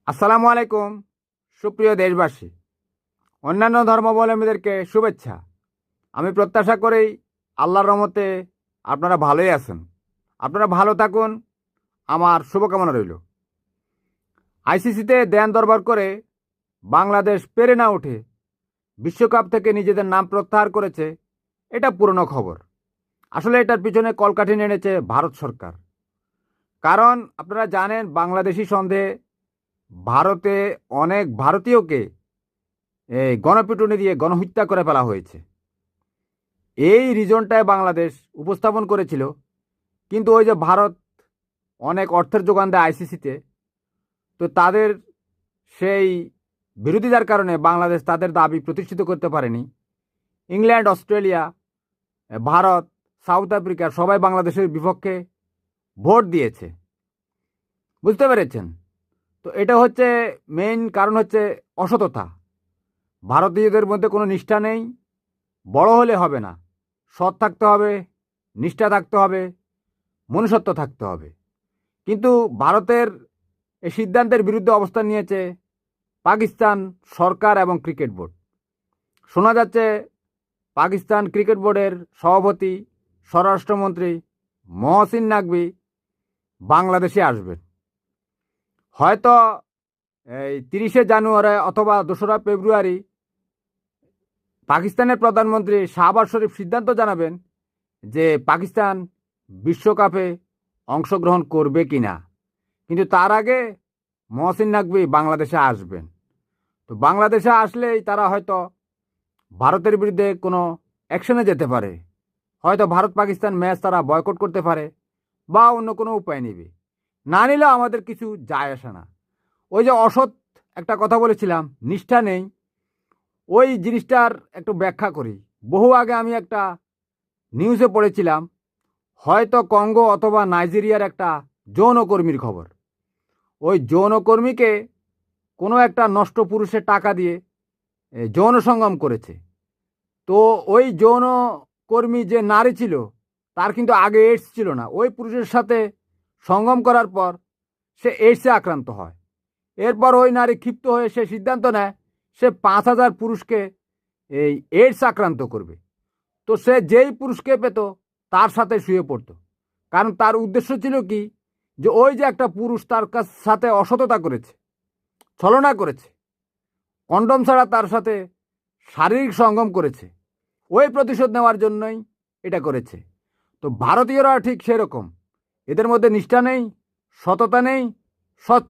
আসসালামু আলাইকুম সুপ্রিয় দেশবাসী, অন্যান্য ধর্মাবলম্বীদেরকে শুভেচ্ছা। আমি প্রত্যাশা করি আল্লাহর রহমতে আপনারা ভালোই আছেন। আপনারা ভালো থাকুন, আমার শুভকামনা রইল। আইসিসিতে দেন দরবার করে বাংলাদেশ পেরে না উঠে বিশ্বকাপ থেকে নিজেদের নাম প্রত্যাহার করেছে, এটা পুরনো খবর। আসলে এটার পিছনে কলকাঠি নেড়েছে ভারত সরকার। কারণ আপনারা জানেন, বাংলাদেশি সন্দেহে ভারতে অনেক ভারতীয়কে এই গণপিটুনি দিয়ে গণহত্যা করে ফেলা হয়েছে। এই রিজনটায় বাংলাদেশ উপস্থাপন করেছিল, কিন্তু ওই যে ভারত অনেক অর্থের যোগান দেয় আইসিসিতে, তো তাদের সেই বিরোধিতার কারণে বাংলাদেশ তাদের দাবি প্রতিষ্ঠিত করতে পারেনি। England, Australia, Bharat, south Africa সবাই বাংলাদেশের বিপক্ষে ভোট দিয়েছে। বুঝতে পেরেছেন? তো এটা হচ্ছে মেইন কারণ, হচ্ছে অসততা। ভারতীয়দের মধ্যে কোনো নিষ্ঠা নেই। বড় হলে হবে না, সৎ থাকতে হবে, নিষ্ঠা থাকতে হবে, মনুষ্যত্ব থাকতে হবে। কিন্তু ভারতের এই সিদ্ধান্তের বিরুদ্ধে অবস্থান নিয়েছে পাকিস্তান সরকার এবং ক্রিকেট বোর্ড। শোনা যাচ্ছে পাকিস্তান ক্রিকেট বোর্ডের সভাপতি স্বরাষ্ট্রমন্ত্রী মহসিন নাকভি বাংলাদেশে আসবেন। হয়তো এই 30শে জানুয়ারি অথবা 2রা ফেব্রুয়ারি পাকিস্তানের প্রধানমন্ত্রী শাহবাজ শরীফ সিদ্ধান্ত জানাবেন যে পাকিস্তান বিশ্বকাপে অংশগ্রহণ করবে কি না। কিন্তু তার আগে মহসিন নাকভি বাংলাদেশে আসবেন। তো বাংলাদেশে আসলেই তারা হয়তো ভারতের বিরুদ্ধে কোনো অ্যাকশনে যেতে পারে। হয়তো ভারত পাকিস্তান ম্যাচ তারা বয়কট করতে পারে, বা অন্য কোনো উপায় নেবে। না নিলেও আমাদের কিছু যায় আসে না। ওই যে অসৎ একটা কথা বলেছিলাম, নিষ্ঠা নেই, ওই জিনিসটার একটু ব্যাখ্যা করি। বহু আগে আমি একটা নিউজে পড়েছিলাম, হয়তো কঙ্গো অথবা নাইজেরিয়ার একটা যৌনকর্মীর খবর। ওই যৌনকর্মীকে কোনো একটা নষ্ট পুরুষের টাকা দিয়ে যৌন সঙ্গম করেছে। তো ওই যৌনকর্মী যে নারী ছিল, তার কিন্তু আগে এইডস ছিল না। ওই পুরুষের সাথে সঙ্গম করার পর সে এইডসে আক্রান্ত হয়। এরপর ওই নারী ক্ষিপ্ত হয়ে সে সিদ্ধান্ত নেয় সে 5,000 পুরুষকে এই এইডস আক্রান্ত করবে। তো সে যেই পুরুষকে পেত তার সাথে শুয়ে পড়তো। কারণ তার উদ্দেশ্য ছিল কি, যে ওই যে একটা পুরুষ তার সাথে অসততা করেছে, ছলনা করেছে, কন্ডম ছাড়া তার সাথে শারীরিক সঙ্গম করেছে, ওই প্রতিশোধ নেওয়ার জন্যই এটা করেছে। তো ভারতীয়রা ঠিক সেরকম, এদের মধ্যে নিষ্ঠা নেই, সততা নেই, সৎ